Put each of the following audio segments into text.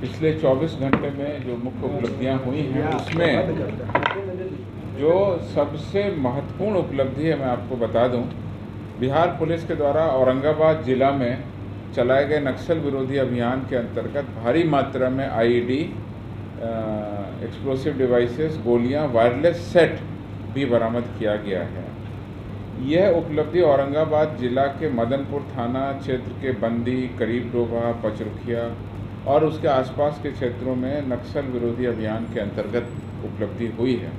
पिछले 24 घंटे में जो मुख्य उपलब्धियां हुई हैं उसमें जो सबसे महत्वपूर्ण उपलब्धि है मैं आपको बता दूं, बिहार पुलिस के द्वारा औरंगाबाद जिला में चलाए गए नक्सल विरोधी अभियान के अंतर्गत भारी मात्रा में आईईडी, एक्सप्लोसिव डिवाइसेस, गोलियां, वायरलेस सेट भी बरामद किया गया है। यह उपलब्धि औरंगाबाद जिला के मदनपुर थाना क्षेत्र के बंदी, करीब डोभा, पचरुखिया और उसके आसपास के क्षेत्रों में नक्सल विरोधी अभियान के अंतर्गत उपलब्धि हुई है।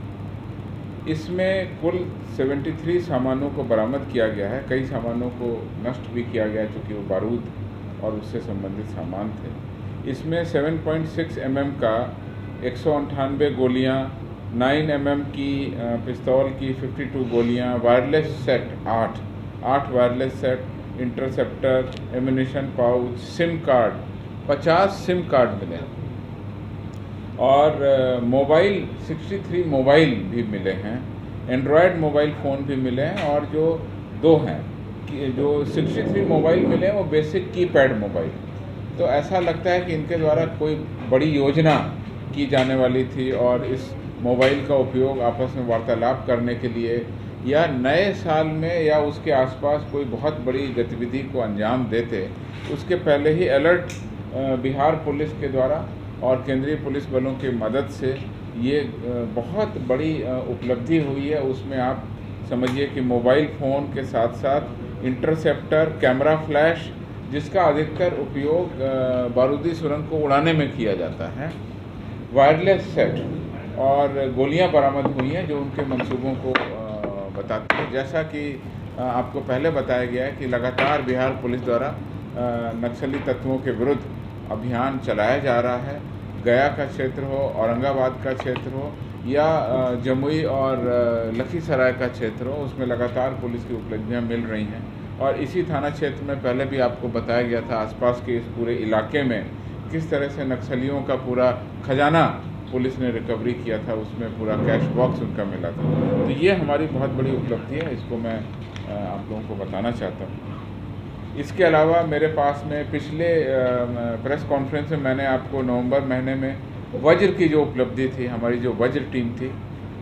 इसमें कुल 73 सामानों को बरामद किया गया है। कई सामानों को नष्ट भी किया गया चूँकि वो बारूद और उससे संबंधित सामान थे। इसमें 7.6 mm का 198 गोलियां, 9 mm की पिस्तौल की 52 गोलियां, wireless set 8 wireless set, interceptor, ammunition pouch, SIM card 50 SIM card मिले और मोबाइल 63 मोबाइल भी मिले हैं। एंड्रॉयड मोबाइल फ़ोन भी मिले हैं और जो दो हैं जो 63 मोबाइल मिले हैं वो बेसिक कीपैड मोबाइल। तो ऐसा लगता है कि इनके द्वारा कोई बड़ी योजना की जाने वाली थी और इस मोबाइल का उपयोग आपस में वार्तालाप करने के लिए या नए साल में या उसके आसपास कोई बहुत बड़ी गतिविधि को अंजाम देते, उसके पहले ही अलर्ट बिहार पुलिस के द्वारा और केंद्रीय पुलिस बलों की मदद से ये बहुत बड़ी उपलब्धि हुई है। उसमें आप समझिए कि मोबाइल फ़ोन के साथ साथ इंटरसेप्टर, कैमरा फ्लैश, जिसका अधिकतर उपयोग बारूदी सुरंग को उड़ाने में किया जाता है, वायरलेस सेट और गोलियां बरामद हुई हैं जो उनके मंसूबों को बताती हैं। जैसा कि आपको पहले बताया गया है कि लगातार बिहार पुलिस द्वारा नक्सली तत्वों के विरुद्ध अभियान चलाया जा रहा है। गया का क्षेत्र हो, औरंगाबाद का क्षेत्र हो या जमुई और लखीसराय का क्षेत्र हो, उसमें लगातार पुलिस की उपलब्धियां मिल रही हैं। और इसी थाना क्षेत्र में पहले भी आपको बताया गया था, आसपास के इस पूरे इलाके में किस तरह से नक्सलियों का पूरा खजाना पुलिस ने रिकवरी किया था, उसमें पूरा कैश बॉक्स उनका मिला था। तो ये हमारी बहुत बड़ी उपलब्धि है, इसको मैं आप लोगों को बताना चाहता हूँ। इसके अलावा मेरे पास में पिछले प्रेस कॉन्फ्रेंस में मैंने आपको नवंबर महीने में वज्र की जो उपलब्धि थी, हमारी जो वज्र टीम थी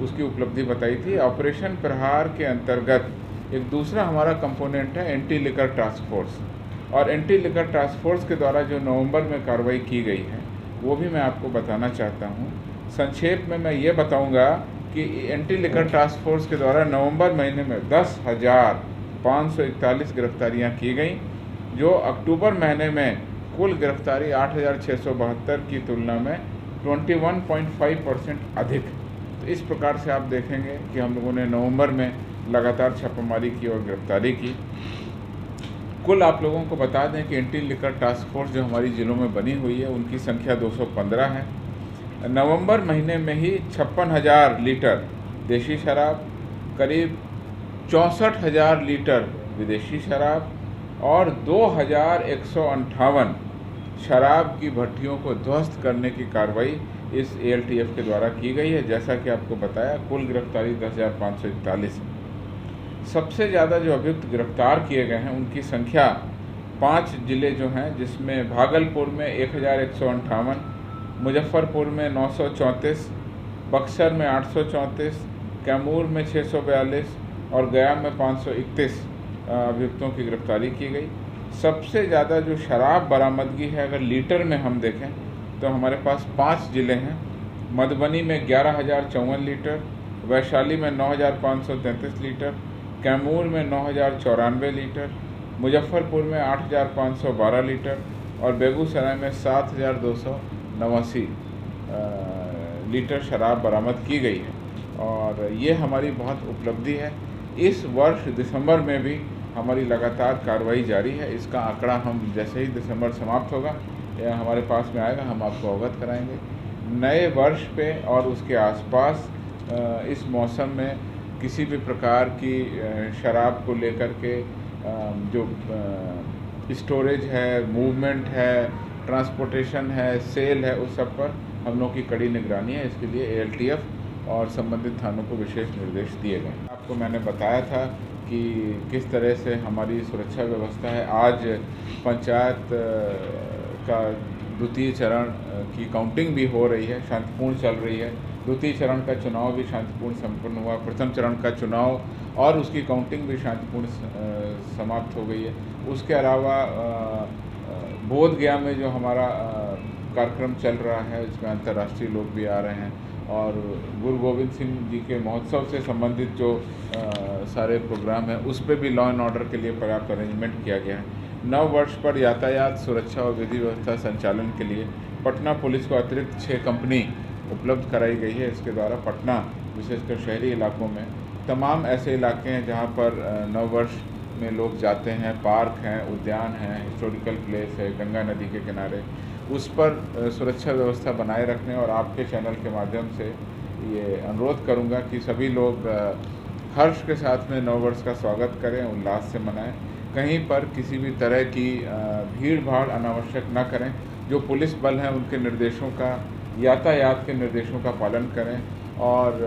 उसकी उपलब्धि बताई थी। ऑपरेशन प्रहार के अंतर्गत एक दूसरा हमारा कंपोनेंट है एंटी लिकर टास्क फोर्स, और एंटी लिकर टास्क फोर्स के द्वारा जो नवंबर में कार्रवाई की गई है वो भी मैं आपको बताना चाहता हूँ। संक्षेप में मैं ये बताऊँगा कि एंटी लिकर टास्क फोर्स के द्वारा नवंबर महीने में 10,541 गिरफ्तारियां की गई, जो अक्टूबर महीने में कुल गिरफ्तारी 8,672 की तुलना में 21.5% अधिक। तो इस प्रकार से आप देखेंगे कि हम लोगों ने नवंबर में लगातार छापेमारी की और गिरफ्तारी की। कुल आप लोगों को बता दें कि एंटी लिकर टास्क फोर्स जो हमारी ज़िलों में बनी हुई है उनकी संख्या 215 है। नवंबर महीने में ही 56,000 लीटर देशी शराब, करीब 64,000 लीटर विदेशी शराब और 2,158 शराब की भट्टियों को ध्वस्त करने की कार्रवाई इस एएलटीएफ के द्वारा की गई है। जैसा कि आपको बताया, कुल गिरफ्तारी 10,541 है। सबसे ज़्यादा जो अभियुक्त गिरफ्तार किए गए हैं उनकी संख्या 5 जिले जो हैं, जिसमें भागलपुर में 1,158, मुजफ्फरपुर में 934, बक्सर में 834, कैमूर में 642 और गया में 531 अभियुक्तों की गिरफ्तारी की गई। सबसे ज़्यादा जो शराब बरामदगी है अगर लीटर में हम देखें तो हमारे पास 5 ज़िले हैं। मधुबनी में 11,054 लीटर, वैशाली में 9,533 लीटर, कैमूर में 9,094 लीटर, मुजफ्फरपुर में 8,512 लीटर और बेगूसराय में 7,289 लीटर शराब बरामद की गई है। और ये हमारी बहुत उपलब्धि है। इस वर्ष दिसंबर में भी हमारी लगातार कार्रवाई जारी है। इसका आंकड़ा हम जैसे ही दिसंबर समाप्त होगा या हमारे पास में आएगा हम आपको अवगत कराएंगे। नए वर्ष पे और उसके आसपास इस मौसम में किसी भी प्रकार की शराब को लेकर के जो स्टोरेज है, मूवमेंट है, ट्रांसपोर्टेशन है, सेल है, उस सब पर हम लोग की कड़ी निगरानी है। इसके लिए एएलटीएफ और संबंधित थानों को विशेष निर्देश दिए गए। आपको मैंने बताया था कि किस तरह से हमारी सुरक्षा व्यवस्था है। आज पंचायत का द्वितीय चरण की काउंटिंग भी हो रही है, शांतिपूर्ण चल रही है। द्वितीय चरण का चुनाव भी शांतिपूर्ण संपन्न हुआ। प्रथम चरण का चुनाव और उसकी काउंटिंग भी शांतिपूर्ण समाप्त हो गई है। उसके अलावा बोध गया में जो हमारा कार्यक्रम चल रहा है, इसमें अंतर्राष्ट्रीय लोग भी आ रहे हैं और गुरु गोविंद सिंह जी के महोत्सव से संबंधित जो सारे प्रोग्राम हैं उस पर भी लॉ एंड ऑर्डर के लिए पर्याप्त अरेंजमेंट किया गया है। नव वर्ष पर यातायात सुरक्षा और विधि व्यवस्था संचालन के लिए पटना पुलिस को अतिरिक्त 6 कंपनी उपलब्ध कराई गई है। इसके द्वारा पटना विशेषकर शहरी इलाकों में तमाम ऐसे इलाके हैं जहां पर नव वर्ष में लोग जाते हैं, पार्क हैं, उद्यान हैं, हिस्टोरिकल प्लेस है, गंगा नदी के किनारे, उस पर सुरक्षा व्यवस्था बनाए रखने और आपके चैनल के माध्यम से ये अनुरोध करूंगा कि सभी लोग हर्ष के साथ में नव वर्ष का स्वागत करें, उल्लास से मनाएं। कहीं पर किसी भी तरह की भीड़ भाड़ अनावश्यक न करें। जो पुलिस बल हैं उनके निर्देशों का, यातायात के निर्देशों का पालन करें और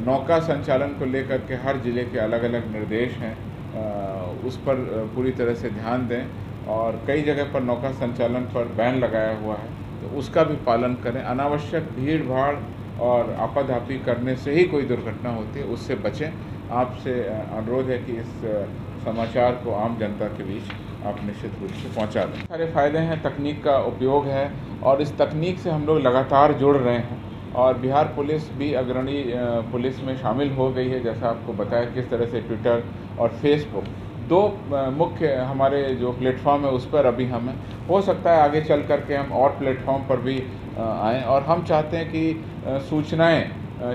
नौका संचालन को लेकर के हर ज़िले के अलग अलग निर्देश हैं, उस पर पूरी तरह से ध्यान दें और कई जगह पर नौका संचालन पर बैन लगाया हुआ है तो उसका भी पालन करें। अनावश्यक भीड़ भाड़ और आपाधापी करने से ही कोई दुर्घटना होती है, उससे बचें। आपसे अनुरोध है कि इस समाचार को आम जनता के बीच आप निश्चित रूप से पहुंचा दें। सारे फ़ायदे हैं, तकनीक का उपयोग है और इस तकनीक से हम लोग लगातार जुड़ रहे हैं और बिहार पुलिस भी अग्रणी पुलिस में शामिल हो गई है। जैसा आपको बताया किस तरह से ट्विटर और फेसबुक 2 मुख्य हमारे जो प्लेटफॉर्म है उस पर अभी हम हैं। हो सकता है आगे चल कर के हम और प्लेटफॉर्म पर भी आएँ और हम चाहते हैं कि सूचनाएं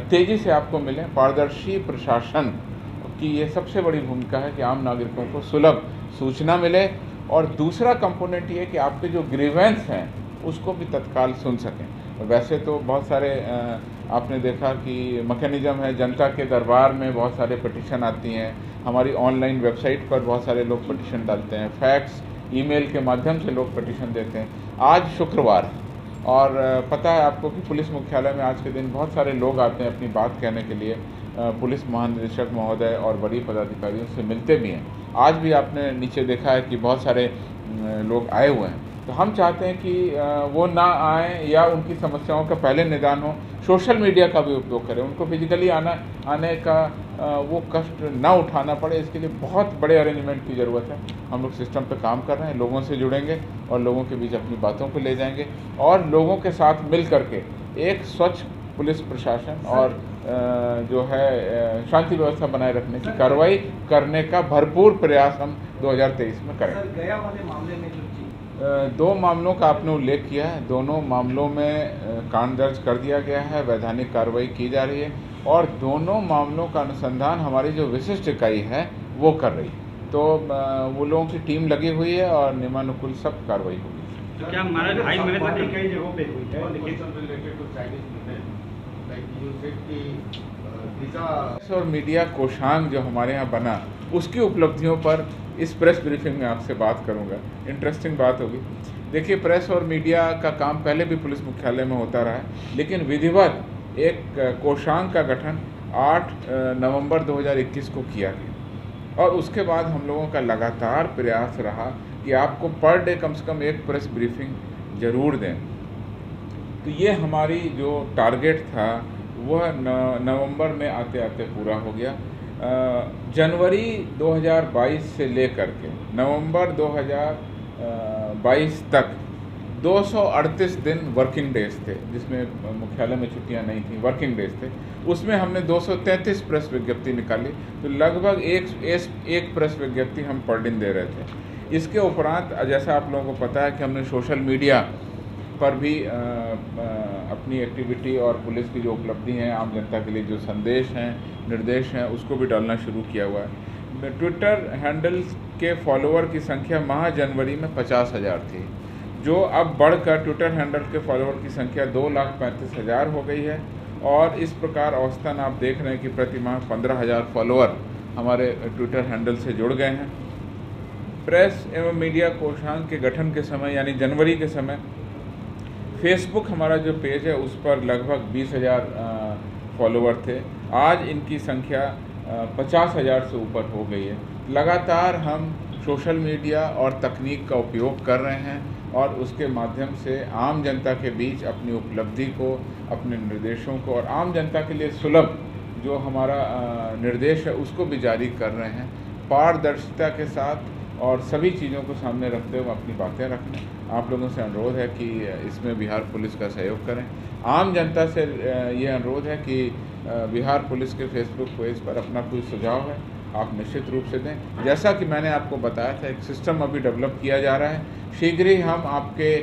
तेज़ी से आपको मिलें। पारदर्शी प्रशासन की ये सबसे बड़ी भूमिका है कि आम नागरिकों को सुलभ सूचना मिले और दूसरा कंपोनेंट ये कि आपके जो ग्रीवेंस हैं उसको भी तत्काल सुन सकें। वैसे तो बहुत सारे आपने देखा कि मैकेनिज़्म है, जनता के दरबार में बहुत सारे पिटीशन आती हैं, हमारी ऑनलाइन वेबसाइट पर बहुत सारे लोग पिटीशन डालते हैं, फैक्स ईमेल के माध्यम से लोग पिटीशन देते हैं। आज शुक्रवार है और पता है आपको कि पुलिस मुख्यालय में आज के दिन बहुत सारे लोग आते हैं अपनी बात कहने के लिए। पुलिस महानिदेशक महोदय और बड़ी पदाधिकारियों से मिलते भी हैं। आज भी आपने नीचे देखा है कि बहुत सारे लोग आए हुए हैं। तो हम चाहते हैं कि वो ना आएँ या उनकी समस्याओं का पहले निदान हो। सोशल मीडिया का भी उपयोग करें, उनको फिजिकली आने का वो कष्ट ना उठाना पड़े। इसके लिए बहुत बड़े अरेंजमेंट की ज़रूरत है। हम लोग सिस्टम पे काम कर रहे हैं, लोगों से जुड़ेंगे और लोगों के बीच अपनी बातों को ले जाएंगे और लोगों के साथ मिल करके एक स्वच्छ पुलिस प्रशासन और जो है शांति व्यवस्था बनाए रखने की कार्रवाई करने का भरपूर प्रयास हम 2023 में करेंगे। सर, गया वाले मामले में जो 2 मामलों का आपने उल्लेख किया है, दोनों मामलों में कांड दर्ज कर दिया गया है, वैधानिक कार्रवाई की जा रही है और दोनों मामलों का अनुसंधान हमारी जो विशिष्ट इकाई है वो कर रही है। तो वो लोगों की टीम लगी हुई है और नियमानुकूल सब कार्रवाई होगी। तो क्या हमारा 2.5 महीने तक कई जगहों पे हुई है और मीडिया कोषांग जो हमारे यहाँ बना उसकी उपलब्धियों पर इस प्रेस ब्रीफिंग में आपसे बात करूंगा। इंटरेस्टिंग बात होगी। देखिए, प्रेस और मीडिया का काम पहले भी पुलिस मुख्यालय में होता रहा है, लेकिन विधिवत एक कोषांग का गठन 8 नवंबर 2021 को किया गया और उसके बाद हम लोगों का लगातार प्रयास रहा कि आपको पर डे कम से कम एक प्रेस ब्रीफिंग ज़रूर दें। तो ये हमारी जो टारगेट था वह नवंबर में आते आते पूरा हो गया। जनवरी 2022 से लेकर के नवंबर 2022 तक 238 दिन वर्किंग डेज थे, जिसमें मुख्यालय में छुट्टियां नहीं थी, वर्किंग डेज थे। उसमें हमने 233 प्रेस विज्ञप्ति निकाली, तो लगभग एक प्रेस विज्ञप्ति हम पर दिन दे रहे थे। इसके उपरांत जैसा आप लोगों को पता है कि हमने सोशल मीडिया पर भी अपनी एक्टिविटी और पुलिस की जो उपलब्धि हैं, आम जनता के लिए जो संदेश हैं, निर्देश हैं, उसको भी डालना शुरू किया हुआ है। ट्विटर हैंडल्स के फॉलोअर की संख्या माह जनवरी में 50,000 थी, जो अब बढ़कर ट्विटर हैंडल के फॉलोअर की संख्या 2,35,000 हो गई है और इस प्रकार औसतन आप देख रहे हैं कि प्रति माह 15,000 फॉलोअर हमारे ट्विटर हैंडल से जुड़ गए हैं। प्रेस एवं मीडिया कोषांग के गठन के समय यानी जनवरी के समय फेसबुक हमारा जो पेज है उस पर लगभग 20,000 फॉलोअर थे। आज इनकी संख्या 50,000 से ऊपर हो गई है। लगातार हम सोशल मीडिया और तकनीक का उपयोग कर रहे हैं और उसके माध्यम से आम जनता के बीच अपनी उपलब्धि को, अपने निर्देशों को और आम जनता के लिए सुलभ जो हमारा निर्देश है उसको भी जारी कर रहे हैं। पारदर्शिता के साथ और सभी चीज़ों को सामने रखते हुए अपनी बातें रखें। आप लोगों से अनुरोध है कि इसमें बिहार पुलिस का सहयोग करें। आम जनता से ये अनुरोध है कि बिहार पुलिस के फेसबुक पेज पर अपना कोई सुझाव है आप निश्चित रूप से दें। जैसा कि मैंने आपको बताया था, एक सिस्टम अभी डेवलप किया जा रहा है। शीघ्र ही हम आपके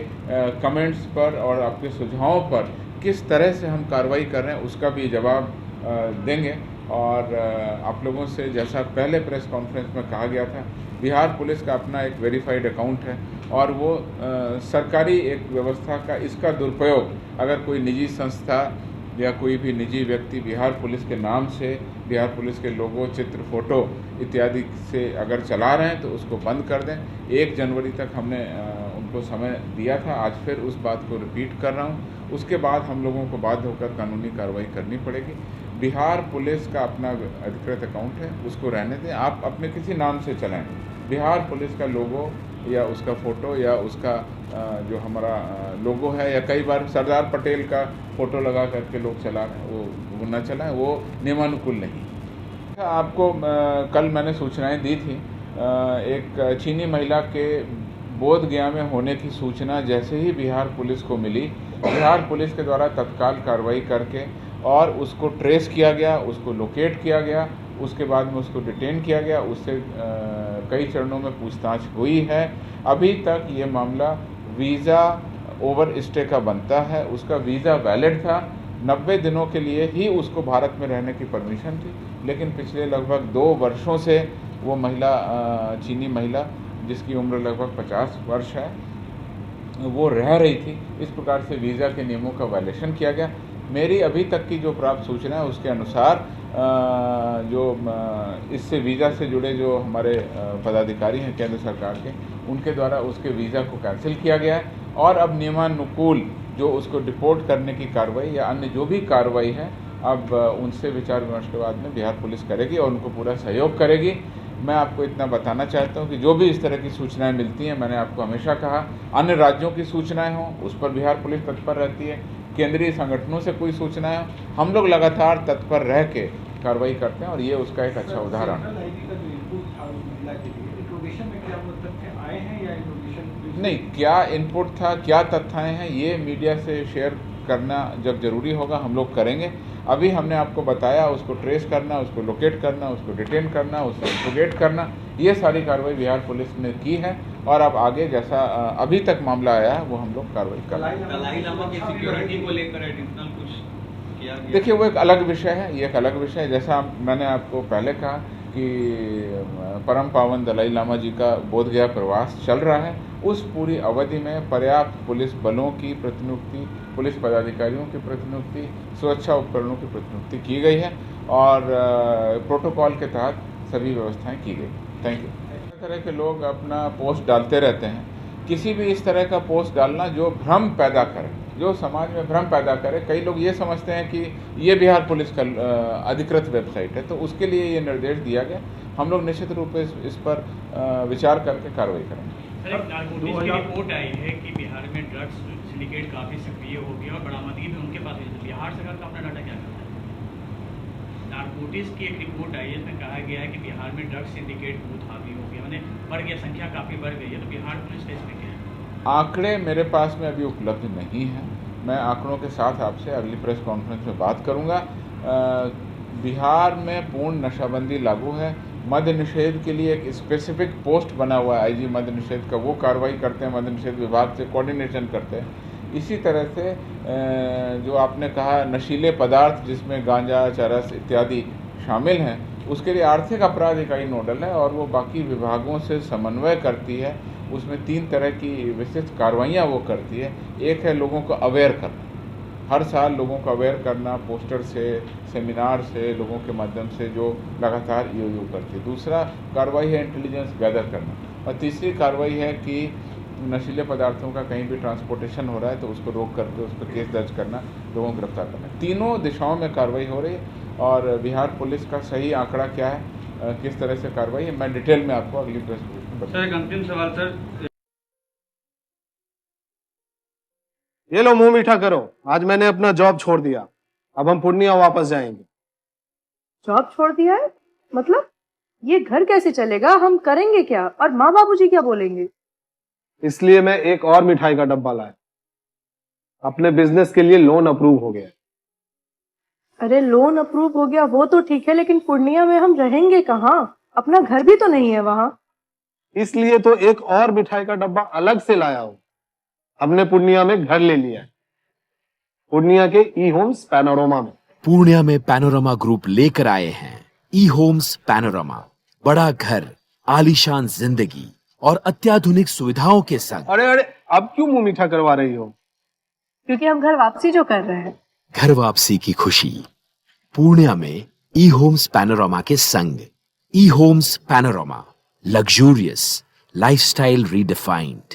कमेंट्स पर और आपके सुझावों पर किस तरह से हम कार्रवाई कर रहे हैं उसका भी जवाब देंगे। और आप लोगों से जैसा पहले प्रेस कॉन्फ्रेंस में कहा गया था, बिहार पुलिस का अपना एक वेरीफाइड अकाउंट है और वो सरकारी एक व्यवस्था का इसका दुरुपयोग अगर कोई निजी संस्था या कोई भी निजी व्यक्ति बिहार पुलिस के नाम से बिहार पुलिस के लोगो, चित्र, फोटो इत्यादि से अगर चला रहे हैं तो उसको बंद कर दें। 1 जनवरी तक हमने उनको समय दिया था, आज फिर उस बात को रिपीट कर रहा हूँ। उसके बाद हम लोगों को बाध्य होकर कानूनी कार्रवाई करनी पड़ेगी। बिहार पुलिस का अपना अधिकृत अकाउंट है, उसको रहने दें। आप अपने किसी नाम से चलाएं, बिहार पुलिस का लोगो या उसका फ़ोटो या उसका जो हमारा लोगो है, या कई बार सरदार पटेल का फ़ोटो लगा करके लोग चला रहे हैं, वो न चलाएं, वो नियमानुकूल नहीं। आपको कल मैंने सूचनाएं दी थी। एक चीनी महिला के बोध गया में होने की सूचना जैसे ही बिहार पुलिस को मिली, बिहार पुलिस के द्वारा तत्काल कार्रवाई करके और उसको ट्रेस किया गया, उसको लोकेट किया गया, उसके बाद में उसको डिटेन किया गया। उससे कई चरणों में पूछताछ हुई है। अभी तक ये मामला वीज़ा ओवर स्टे का बनता है। उसका वीज़ा वैलिड था, 90 दिनों के लिए ही उसको भारत में रहने की परमिशन थी, लेकिन पिछले लगभग 2 वर्षों से वो महिला, चीनी महिला जिसकी उम्र लगभग 50 वर्ष है, वो रह रही थी। इस प्रकार से वीज़ा के नियमों का वायलेशन किया गया। मेरी अभी तक की जो प्राप्त सूचना है उसके अनुसार जो इससे वीज़ा से जुड़े जो हमारे पदाधिकारी हैं केंद्र सरकार के, उनके द्वारा उसके वीज़ा को कैंसिल किया गया है और अब नियमानुकूल जो उसको डिपोर्ट करने की कार्रवाई या अन्य जो भी कार्रवाई है अब उनसे विचार विमर्श के बाद में बिहार पुलिस करेगी और उनको पूरा सहयोग करेगी। मैं आपको इतना बताना चाहता हूं कि जो भी इस तरह की सूचनाएं मिलती हैं, मैंने आपको हमेशा कहा, अन्य राज्यों की सूचनाएं हों उस पर बिहार पुलिस तत्पर रहती है। केंद्रीय संगठनों से कोई सूचनाएं हो, हम लोग लगातार तत्पर रह के कार्रवाई करते हैं और ये उसका एक अच्छा उदाहरण है। नहीं, क्या इनपुट था, क्या तथ्य हैं, ये मीडिया से शेयर करना जब ज़रूरी होगा हम लोग करेंगे। अभी हमने आपको बताया, उसको ट्रेस करना, उसको लोकेट करना, उसको डिटेन करना, उसको इंट्रोगेट करना, ये सारी कार्रवाई बिहार पुलिस ने की है और अब आगे जैसा अभी तक मामला आया है वो हम लोग कार्रवाई कर रहे हैं। दलाई लामा की सिक्योरिटी को लेकर एडिशनल कुछ किया गया? देखिए, वो एक अलग विषय है, ये एक अलग विषय है। जैसा मैंने आपको पहले कहा कि परम पावन दलाई लामा जी का बोधगया प्रवास चल रहा है, उस पूरी अवधि में पर्याप्त पुलिस बलों की प्रतिनियुक्ति, पुलिस पदाधिकारियों की प्रतिनियुक्ति, सुरक्षा उपकरणों की प्रतिनियुक्ति की गई है और प्रोटोकॉल के तहत सभी व्यवस्थाएं की गई। Thank you. इस तरह के लोग अपना पोस्ट डालते रहते हैं। किसी भी इस तरह का पोस्ट डालना जो भ्रम पैदा करे, जो समाज में भ्रम पैदा करे, कई लोग ये समझते हैं कि ये बिहार पुलिस का अधिकृत वेबसाइट है, तो उसके लिए ये निर्देश दिया गया। हम लोग निश्चित रूप से इस पर विचार करके कार्रवाई करेंगे। सर, एक नारकोटिक्स की रिपोर्ट आई है कि बिहार में ड्रग्स सिंडिकेट काफ़ी सक्रिय हो गया और बरामदगी भी उनके पास है। बिहार सरकार का अपना डाटा क्या कहता है? नारकोटिक्स की एक रिपोर्ट आई है, इसमें कहा गया है कि बिहार में ड्रग्स सिंडिकेट बहुत हावी हो गया, मैंने बढ़ गया, संख्या काफ़ी बढ़ गई है। तो बिहार पुलिस का इसमें क्या है? आंकड़े मेरे पास में अभी उपलब्ध नहीं है। मैं आंकड़ों के साथ आपसे अगली प्रेस कॉन्फ्रेंस में बात करूंगा। बिहार में पूर्ण नशाबंदी लागू है। मद्य निषेध के लिए एक स्पेसिफिक पोस्ट बना हुआ है आईजी मद्य निषेध का, वो कार्रवाई करते हैं, मद्य निषेध विभाग से कोऑर्डिनेशन करते हैं। इसी तरह से जो आपने कहा नशीले पदार्थ जिसमें गांजा, चरस इत्यादि शामिल हैं, उसके लिए आर्थिक अपराध इकाई नोडल है और वो बाकी विभागों से समन्वय करती है। उसमें 3 तरह की विशिष्ट कार्रवाइयाँ वो करती है। एक है लोगों को अवेयर करना, हर साल लोगों को अवेयर करना, पोस्टर से, सेमिनार से, लोगों के माध्यम से जो लगातार ईओयू करती है। दूसरा कार्रवाई है इंटेलिजेंस गैदर करना और तीसरी कार्रवाई है कि नशीले पदार्थों का कहीं भी ट्रांसपोर्टेशन हो रहा है तो उसको रोक करके उस पर केस दर्ज करना, लोगों को गिरफ्तार करना। तीनों दिशाओं में कार्रवाई हो रही है और बिहार पुलिस का सही आंकड़ा क्या है, किस तरह से कार्रवाई है, मैं डिटेल में आपको अगली प्रेस सर एक अंतिम सवाल सर, ये लो मुंह मीठा करो, आज मैंने अपना जॉब छोड़ दिया, अब हम पूर्णिया वापस जाएंगे। जॉब छोड़ दिया है? मतलब ये घर कैसे चलेगा? हम करेंगे क्या? और माँ बाबूजी क्या बोलेंगे? इसलिए मैं एक और मिठाई का डब्बा लाया, अपने बिजनेस के लिए लोन अप्रूव हो गया। अरे लोन अप्रूव हो गया वो तो ठीक है, लेकिन पूर्णिया में हम रहेंगे कहाँ? अपना घर भी तो नहीं है वहाँ। इसलिए तो एक और मिठाई का डब्बा अलग से लाया हूं। हमने पूर्णिया में घर ले लिया है, पूर्णिया के ई होम्स पैनोरमा में। पूर्णिया में पैनोरमा ग्रुप लेकर आए हैं ई होम्स पैनोरमा, बड़ा घर, आलीशान जिंदगी और अत्याधुनिक सुविधाओं के संग। अरे अरे, अब क्यों मुंह मीठा करवा रही हो? क्योंकि हम घर वापसी जो कर रहे हैं। घर वापसी की खुशी पूर्णिया में ई होम्स पैनोरमा के संग। E Homes Panorama, luxurious lifestyle redefined.